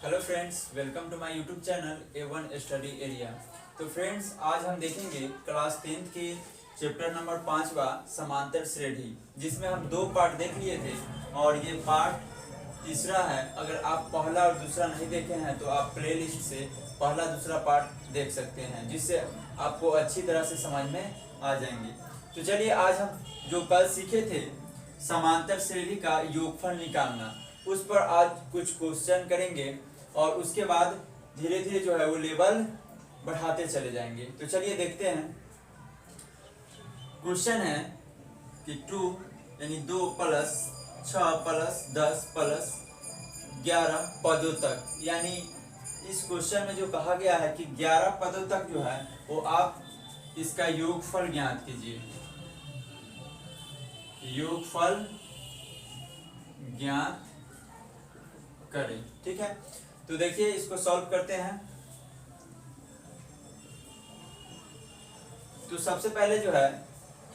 Hello friends, welcome to my YouTube channel A1 study area. तो friends, आज हम देखेंगे क्लास 10th के चैप्टर नंबर 5वां समांतर श्रेणी, जिसमें हम दो पार्ट देख लिए थे और ये पार्ट तीसरा है। अगर आप पहला और दूसरा नहीं देखे हैं तो आप प्लेलिस्ट से पहला दूसरा पार्ट देख सकते हैं, जिससे आपको अच्छी तरह से समझ में आ जाएंगे। तो चलिए, आज हम जो कल सीखे थे समांतर श्रेणी का योगफल निकालना, उस पर आज कुछ क्वेश्चन करेंगे और उसके बाद धीरे धीरे जो है वो लेवल बढ़ाते चले जाएंगे। तो चलिए देखते हैं। क्वेश्चन है कि 2 यानी 2 प्लस 6 प्लस 10 प्लस 11 पदों तक, यानी इस क्वेश्चन में जो कहा गया है कि 11 पदों तक जो है वो आप इसका योगफल ज्ञात कीजिए। योगफल ज्ञात करें, ठीक है। तो देखिए, इसको सॉल्व करते हैं। तो सबसे पहले जो है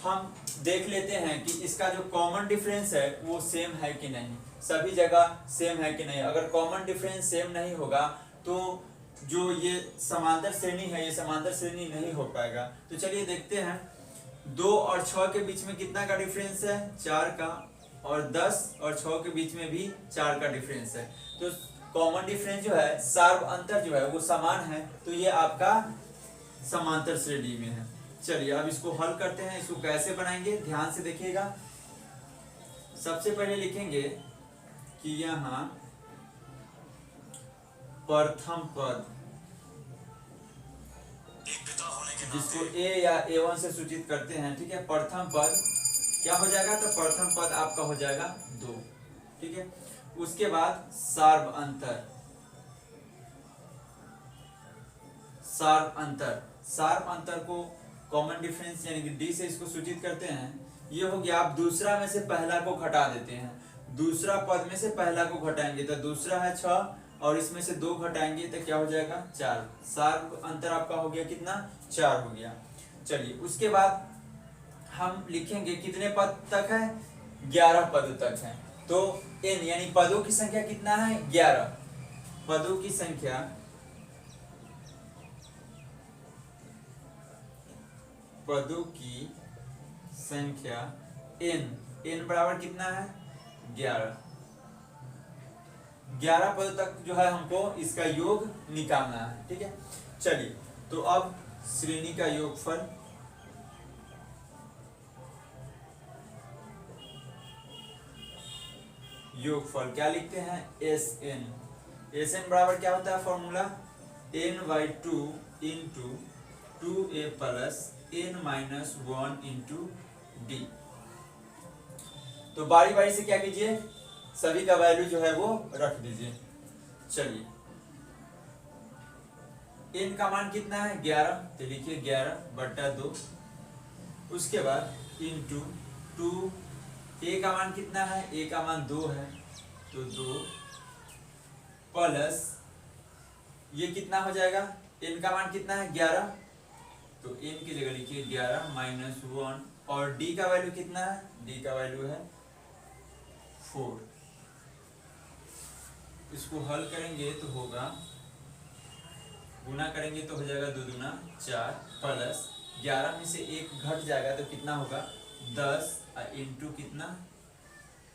हम देख लेते हैं कि इसका जो कॉमन डिफरेंस है वो सेम है कि नहीं, सभी जगह सेम है कि नहीं। अगर कॉमन डिफरेंस सेम नहीं होगा तो जो ये समांतर श्रेणी है ये समांतर श्रेणी नहीं हो पाएगा। तो चलिए देखते हैं। 2 और 6 के बीच में कितना का डिफरेंस है? 4 का। और 10 और 6 के बीच में भी 4 का डिफरेंस है। तो कॉमन डिफरेंस जो है, सार्व अंतर जो है वो समान है, तो ये आपका समांतर श्रेणी में है। चलिए अब इसको हल करते हैं। इसको कैसे बनाएंगे ध्यान से देखिएगा। सबसे पहले लिखेंगे कि यहाँ प्रथम पद, जिसको A या A1 से सूचित करते हैं, ठीक है। प्रथम पद क्या हो जाएगा? तो प्रथम पद आपका हो जाएगा 2, ठीक है। उसके बाद सार्व अंतर, सार्व अंतर को कॉमन डिफरेंस यानी कि D से इसको सूचित करते हैं। ये हो गया। आप दूसरा में से पहला को घटा देते हैं। दूसरा पद में से पहला को घटाएंगे तो दूसरा है 6 और इसमें से 2 घटाएंगे तो क्या हो जाएगा? 4। सार्व अंतर आपका हो गया कितना? 4 हो गया। चलिए उसके बाद हम लिखेंगे कितने पद तक है? 11 पद तक है। तो n यानी पदों की संख्या कितना है? 11। पदों की संख्या n बराबर कितना है? 11। 11 पद तक जो है हमको इसका योग निकालना है, ठीक है। चलिए तो अब श्रेणी का योगफल, क्या लिखते हैं? Sn बराबर क्या होता है formula? n/2 into 2a plus n-1 into d। तो बारी बारी से क्या कीजिए, सभी का वैल्यू जो है वो रख दीजिए। चलिए, n का मान कितना है? 11, तो लिखिए 11/2। उसके बाद इंटू 2, a का मान कितना है? a का मान 2 है, तो 2 प्लस ये कितना हो जाएगा? n का मान कितना है? 11, तो n की जगह लिखिए 11-1। और d का वैल्यू कितना है? d का वैल्यू है 4। इसको हल करेंगे तो होगा, गुना करेंगे तो हो जाएगा 2 दूना 4 प्लस 11 में से 1 घट जाएगा तो कितना होगा? 10 इंटू कितना?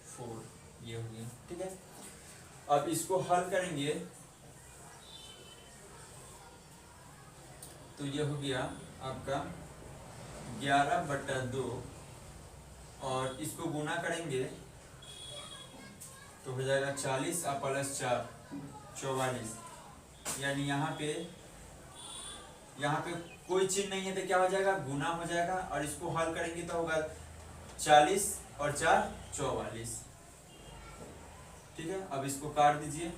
4। ये हो गया, ठीक है। अब इसको हल करेंगे तो ये हो गया आपका 11/2 और इसको गुना करेंगे तो हो जाएगा 40 प्लस 4 44। यानी यहाँ पे कोई चिन्ह नहीं है तो क्या हो जाएगा? गुना हो जाएगा। और इसको हल करेंगे तो होगा 40 और 4 44, ठीक है। अब इसको काट दीजिए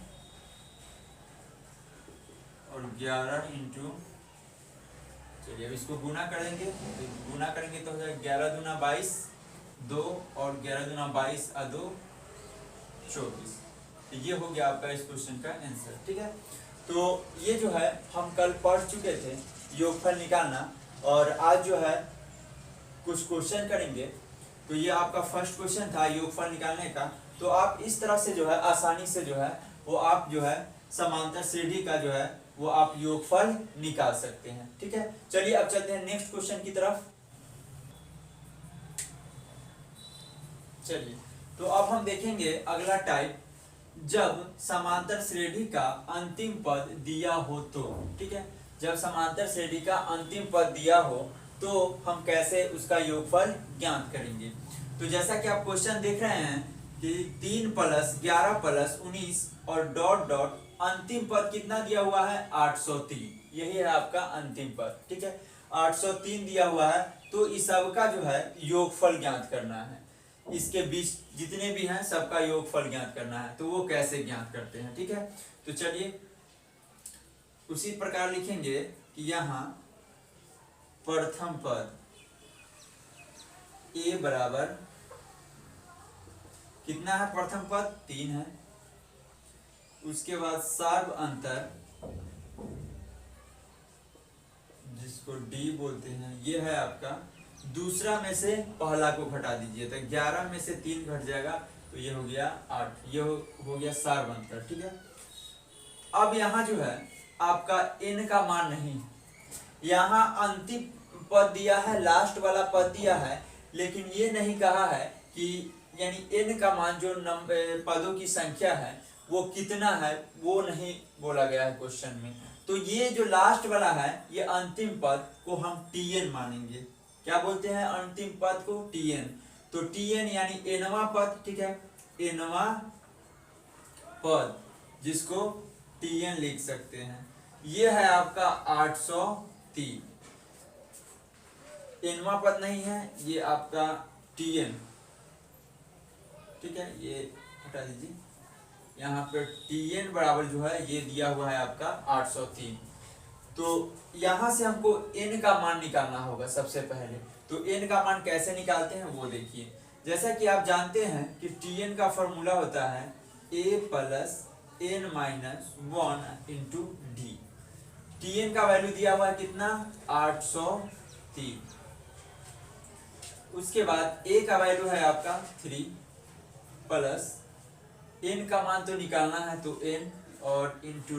और 11 इंटू, चलिए अब इसको गुना करेंगे तो हो जाएगा 11 दूना 22, 2 और 11 दूना 22 और 2 24। तो ये हो गया आपका इस क्वेश्चन का आंसर, ठीक है। तो ये जो है हम कल पढ़ चुके थे योगफल निकालना, और आज जो है कुछ क्वेश्चन करेंगे। तो ये आपका फर्स्ट क्वेश्चन था योगफल निकालने का। तो आप इस तरह से जो है आसानी से जो है वो आप जो है समांतर श्रेणी का जो है वो आप योगफल निकाल सकते हैं। ठीक है, चलिए अब चलते हैं नेक्स्ट क्वेश्चन की तरफ। चलिए तो अब हम देखेंगे अगला टाइप, जब समांतर श्रेणी का अंतिम पद दिया हो तो। ठीक है, जब समांतर श्रेणी का अंतिम पद दिया हो तो हम कैसे उसका योगफल ज्ञात करेंगे। तो जैसा कि आप क्वेश्चन देख रहे हैं कि 3 + 11 + 19 और डॉट डॉट अंतिम पद कितना दिया हुआ है 803, यही है आपका अंतिम पद। ठीक है, 803 दिया हुआ है, तो इस सब का जो है योगफल ज्ञात करना है। इसके बीच जितने भी हैं सबका योगफल ज्ञात करना है, तो वो कैसे ज्ञात करते हैं। ठीक है, तो चलिए उसी प्रकार लिखेंगे कि यहाँ प्रथम पद a बराबर कितना है, प्रथम पद 3 है। उसके बाद सार्व अंतर जिसको d बोलते हैं, ये है आपका दूसरा में से पहला को घटा दीजिए, तो 11 में से 3 घट जाएगा, तो ये हो गया 8, ये हो गया सार्व अंतर। ठीक है, अब यहाँ जो है आपका n का मान नहीं, यहाँ अंतिम पद दिया है, लास्ट वाला पद दिया है, लेकिन ये नहीं कहा है कि यानी n का मान जो पदों की संख्या है वो कितना है, वो नहीं बोला गया है क्वेश्चन में। तो ये जो लास्ट वाला है ये अंतिम पद को हम tn मानेंगे। क्या बोलते हैं अंतिम पद को, tn। तो tn यानी nवां पद। ठीक है, nवां पद जिसको tn लिख सकते हैं, ये है आपका 803। nवां पद नहीं है, ये आपका tn। ठीक है, ये हटा दीजिए, यहाँ पे tn बराबर जो है ये दिया हुआ है आपका 803। तो यहाँ से हमको n का मान निकालना होगा सबसे पहले। तो n का मान कैसे निकालते हैं वो देखिए। जैसा कि आप जानते हैं कि tn का फॉर्मूला होता है a + n - 1 × d। tn का वैल्यू दिया हुआ है कितना 803। उसके बाद a का वैल्यू है आपका 3 प्लस n का मान तो निकालना है, तो n और इंटू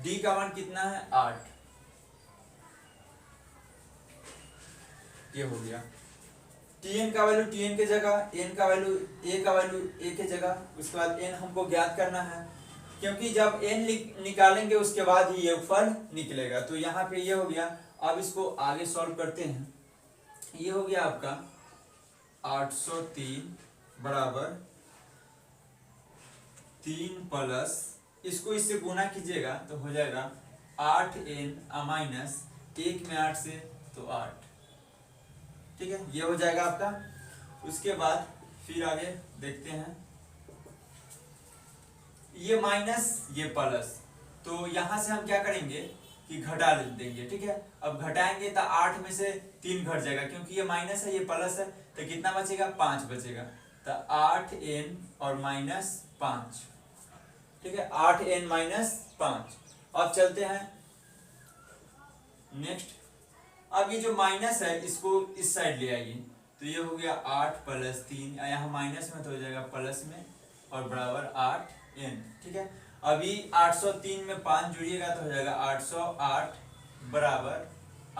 d का मान कितना है 8, ये हो गया। tn का वैल्यू tn के जगह, n का वैल्यू a का वैल्यू a के जगह। उसके बाद n हमको ज्ञात करना है, क्योंकि जब n निकालेंगे उसके बाद ही योगफल निकलेगा। तो यहाँ पे ये हो गया। अब इसको आगे सॉल्व करते हैं। ये हो गया आपका 803 बराबर 3 प्लस, इसको इससे गुना कीजिएगा तो हो जाएगा 8n माइनस 1 में 8 से तो 8। ठीक है, ये हो जाएगा आपका। उसके बाद फिर आगे देखते हैं, ये माइनस ये प्लस, तो यहां से हम क्या करेंगे कि घटा देंगे। ठीक है, अब घटाएंगे तो 8 में से 3 घट जाएगा, क्योंकि ये माइनस है ये प्लस है, तो कितना बचेगा 5 बचेगा। तो 8n और -5। ठीक है, 8n - 5। अब चलते हैं नेक्स्ट। अब ये जो माइनस है इसको इस साइड ले आइए, तो ये हो गया 8 + 3, यहाँ माइनस में तो हो जाएगा प्लस में और बराबर 8n। ठीक है, अभी 803 में 5 जुड़िएगा तो हो जाएगा 808 बराबर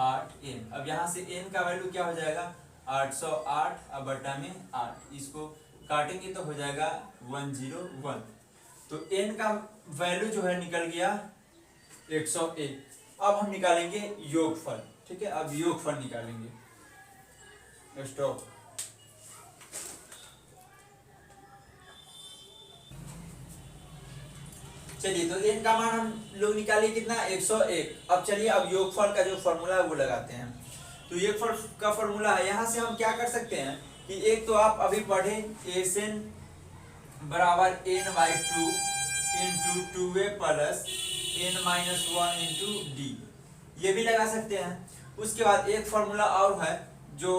8n। अब यहाँ से n का वैल्यू क्या हो जाएगा 808 अब बटा में 8, इसको काटेंगे तो हो जाएगा 101। तो n का वैल्यू जो है निकल गया 101। अब हम निकालेंगे योगफल। ठीक है, अब योगफल निकालेंगे। स्टॉप। चलिए, तो n का मान हम लोग निकालिए कितना 101। अब चलिए अब योगफल का जो फॉर्मूला है वो लगाते हैं। तो योगफल का फॉर्मूला है, यहाँ से हम क्या कर सकते हैं कि एक तो आप अभी पढ़े Sn बराबर n/2 × 2a + n-1 × d, ये भी लगा सकते हैं। उसके बाद एक फॉर्मूला और है जो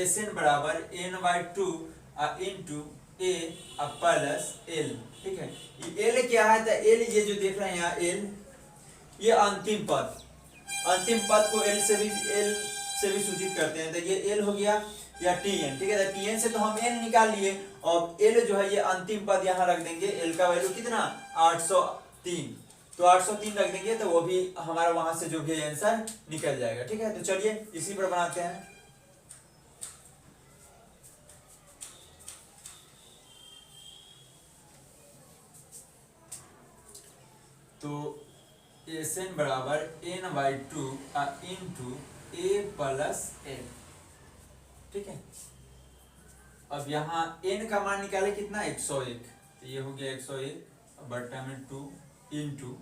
Sn बराबर n/2 × a + l। ठीक है, ये l क्या है, तो l ये जो देख रहे हैं यहाँ l, ये अंतिम पद को l से भी सूचित करते हैं। तो ये l हो गया। या tn, ठीक है। तो tn से तो हम n निकाल लिए, और l जो है ये अंतिम पद यहाँ रख देंगे। l का वैल्यू कितना 803, तो 803 रख देंगे, तो वो भी हमारा वहां से जो भी आंसर निकल जाएगा, ठीक है। तो चलिए इसी पर बनाते हैं। तो Sn बराबर n/2 into a plus n, ठीक है। अब यहाँ n का मान निकाले कितना 101, तो ये हो गया 101 बट्टा में 2 इंटू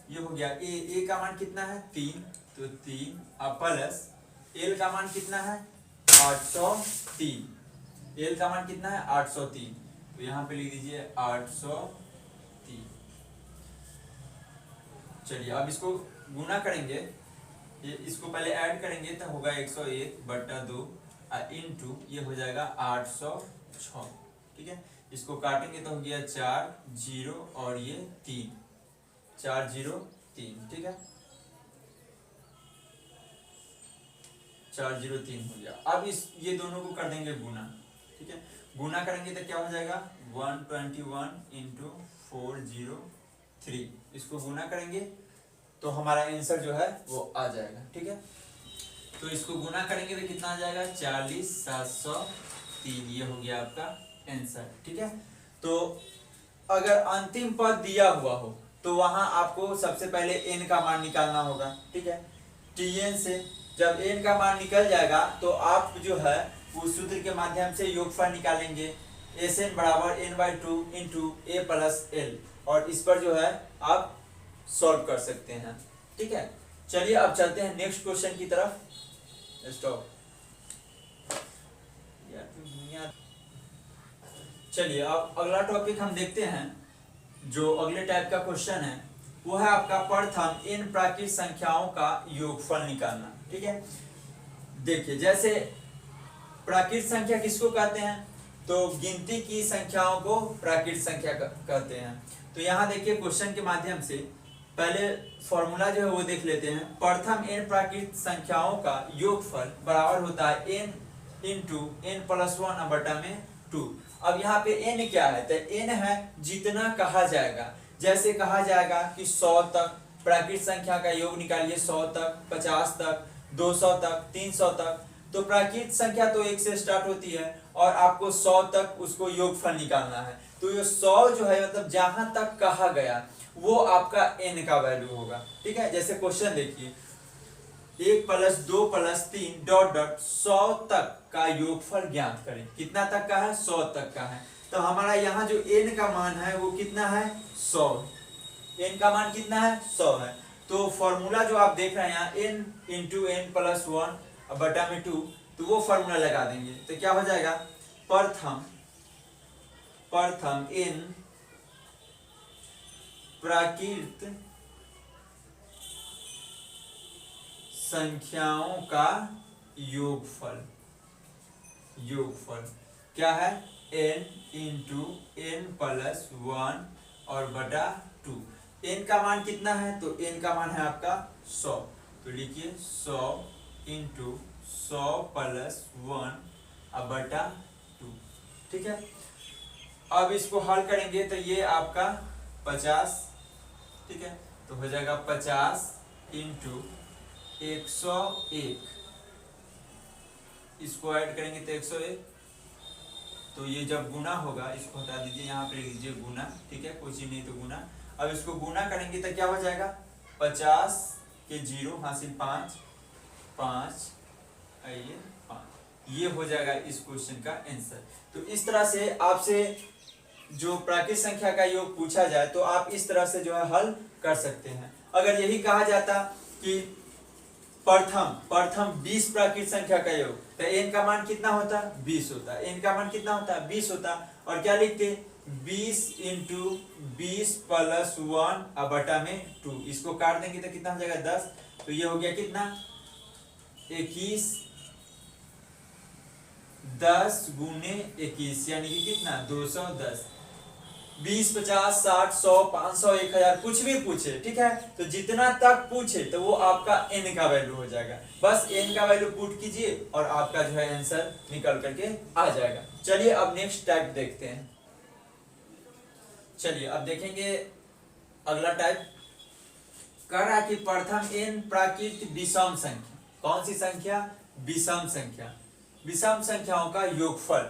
ये हो गया a का मान कितना है 3, तो 3 अब प्लस l का मान कितना है 803, l का मान कितना है 803, तो यहाँ पे लिख दीजिए 803। चलिए अब इसको गुना करेंगे, इसको पहले ऐड करेंगे तो होगा 101 बट्टा 2 इंटू ये हो जाएगा 806, ठीक है। इसको काटेंगे तो हो गया 4 0 और ये 3, 4 0 3, ठीक है, 4 0 3 हो गया। अब ये दोनों को कर देंगे गुना, ठीक है। गुना करेंगे तो क्या हो जाएगा 121 इंटू 403, इसको गुना करेंगे तो हमारा आंसर जो है वो आ जाएगा, ठीक है। तो इसको गुना करेंगे तो कितना आ जाएगा 40703, ये हो गया आपका आंसर, ठीक है। तो अगर अंतिम पद दिया हुआ हो तो वहां आपको सबसे पहले n का मान निकालना होगा, ठीक है। tn से जब n का मान निकल जाएगा तो आप जो है उस सूत्र के माध्यम से योगफल निकालेंगे, Sn बराबर n/2 into a plus l, और इस पर जो है आप सॉल्व कर सकते हैं, ठीक है। चलिए अब चलते हैं नेक्स्ट क्वेश्चन की तरफ। स्टॉप। चलिए अब अगला टॉपिक हम देखते हैं। जो अगले टाइप का क्वेश्चन है वो है आपका प्रथम इन प्राकृत संख्याओं का योगफल निकालना, ठीक है। देखिए जैसे प्राकृत संख्या किसको कहते हैं, तो गिनती की संख्याओं को प्राकृत संख्या कहते हैं। तो यहाँ देखिए क्वेश्चन के माध्यम से पहले फॉर्मूला जो है वो देख लेते हैं। प्रथम n प्राकृत संख्याओं का योगफल बराबर होता है n इंटू n प्लस 1 बटा में 2। अब यहाँ पे n क्या है, तो n है जितना कहा जाएगा। जैसे कहा जाएगा कि 100 तक प्राकृत संख्या का योग निकालिए, 100 तक, 50 तक, 200 तक, 300 तक। तो प्राकृत संख्या तो 1 से स्टार्ट होती है और आपको 100 तक उसको योगफल निकालना है। तो ये 100 जो है मतलब जहां तक कहा गया वो आपका n का वैल्यू होगा, ठीक है। जैसे क्वेश्चन देखिए 1 प्लस 2 प्लस 3 डॉट डॉट 100 तक का योगफल ज्ञात करें। कितना तक का है 100 तक का है। तो हमारा यहाँ जो n का मान है वो कितना है 100, n का मान कितना है 100 है। तो फॉर्मूला जो आप देख रहे हैं यहाँ n इंटू n प्लस 1 बटा में 2, तो वो फॉर्मूला लगा देंगे तो क्या हो जाएगा प्रथम n प्राकृत संख्याओं का योगफल क्या है n इंटू n प्लस 1 और बटा 2। n का मान कितना है, तो n का मान है आपका 100, तो लिखिए 100 इंटू 100 प्लस 1 और बटा 2, ठीक है। अब इसको हल करेंगे तो ये आपका 50, ठीक है। तो हो जाएगा 50 इंटू 101, इसको ऐड करेंगे तो 101, तो ये जब गुना होगा इसको हटा दीजिए, यहाँ पे लिख दीजिए गुना, ठीक है, कोई चीज नहीं तो गुना। अब इसको गुना करेंगे तो क्या हो जाएगा 50 के 0 हासिल 5 5 5, ये हो जाएगा इस क्वेश्चन का आंसर। तो इस तरह से आपसे जो प्राकृत संख्या का योग पूछा जाए तो आप इस तरह से जो है हल कर सकते हैं। अगर यही कहा जाता कि प्रथम 20 प्राकृत संख्या का योग, तो n का मान कितना होता 20 होता, n का मान कितना होता 20 होता, और क्या लिखते 20 इंटू 20 प्लस 1 बटा में 2, इसको काट देंगे तो कितना हो जाएगा 10, तो ये हो गया कितना 21, 10 गुने 21 यानी कि कितना 210। 20, 50, 60, 100, 500, 1000 कुछ भी पूछे, ठीक है, तो जितना तक पूछे तो वो आपका n का वैल्यू हो जाएगा। बस n का वैल्यू पुट कीजिए और आपका जो है आंसर निकल करके आ जाएगा। चलिए अब नेक्स्ट टाइप देखते हैं। चलिए अब देखेंगे अगला टाइप। कह रहा है कि प्रथम n प्राकृत विषम संख्या, कौन सी संख्या? विषम संख्या, विषम संख्याओं का योगफल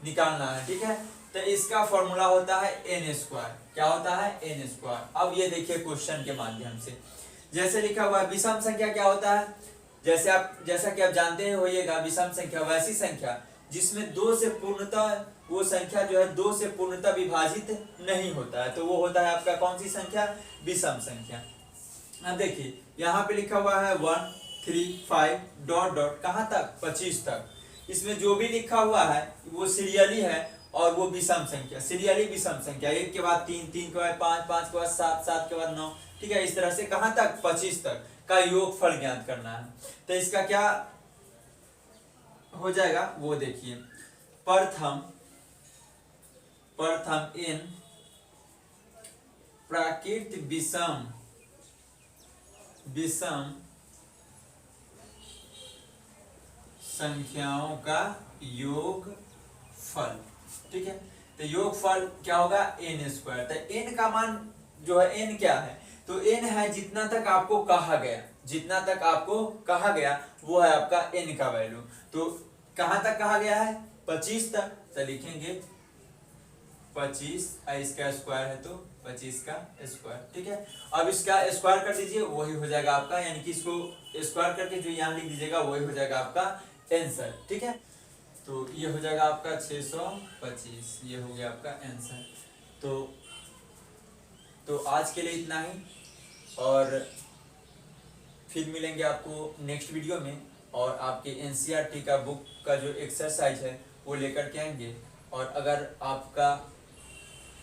निकालना है, ठीक है। तो इसका फॉर्मूला होता है n स्क्वायर। क्या होता है? n square. अब ये देखिए क्वेश्चन के माध्यम से जैसे लिखा हुआ है, विषम संख्या क्या होता है? जैसा कि आप जानते होइएगा, विषम संख्या वैसी संख्या जिसमें दो से पूर्णतः, वो संख्या जो है दो से पूर्णतः विभाजित नहीं होता है, तो वो होता है आपका कौन सी संख्या? विषम संख्या। अब देखिए यहाँ पे लिखा हुआ है 1, 3, 5 डॉट डॉट कहाँ तक? 25 तक। इसमें जो भी लिखा हुआ है वो सीरियली है और वो विषम संख्या, सीरियली विषम संख्या, 1 के बाद 3, 3 के बाद 5, 5 के बाद 7, 7 के बाद 9, ठीक है। इस तरह से कहाँ तक? 25 तक का योगफल ज्ञात करना है। तो इसका क्या हो जाएगा वो देखिए। प्रथम n प्राकृत विषम संख्याओं का योगफल, ठीक है। तो योगफल क्या होगा? n square. तो n का मान जो है, n क्या है? तो n है जितना तक आपको कहा गया, जितना तक आपको कहा गया वो है आपका n का वैल्यू। तो कहाँ तक कहा गया है? 25 तक। तो लिखेंगे 25, इसका स्क्वायर है तो 25 का स्क्वायर, ठीक है। अब इसका स्क्वायर कर दीजिए, वही हो जाएगा आपका, यानी कि इसको स्क्वायर करके जो यहाँ लिख दीजिएगा वही हो जाएगा आपका आंसर, ठीक है। तो ये हो जाएगा आपका 625, ये हो गया आपका आंसर। तो आज के लिए इतना ही, और फिर मिलेंगे आपको नेक्स्ट वीडियो में, और आपके एनसीईआरटी का बुक का जो एक्सरसाइज है वो लेकर के आएंगे। और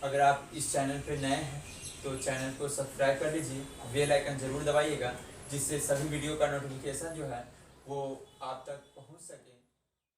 अगर आप इस चैनल पे नए हैं तो चैनल को सब्सक्राइब कर लीजिए, बेल आइकन जरूर दबाइएगा, जिससे सभी वीडियो का नोटिफिकेशन जो है वो आप तक पहुंच सके।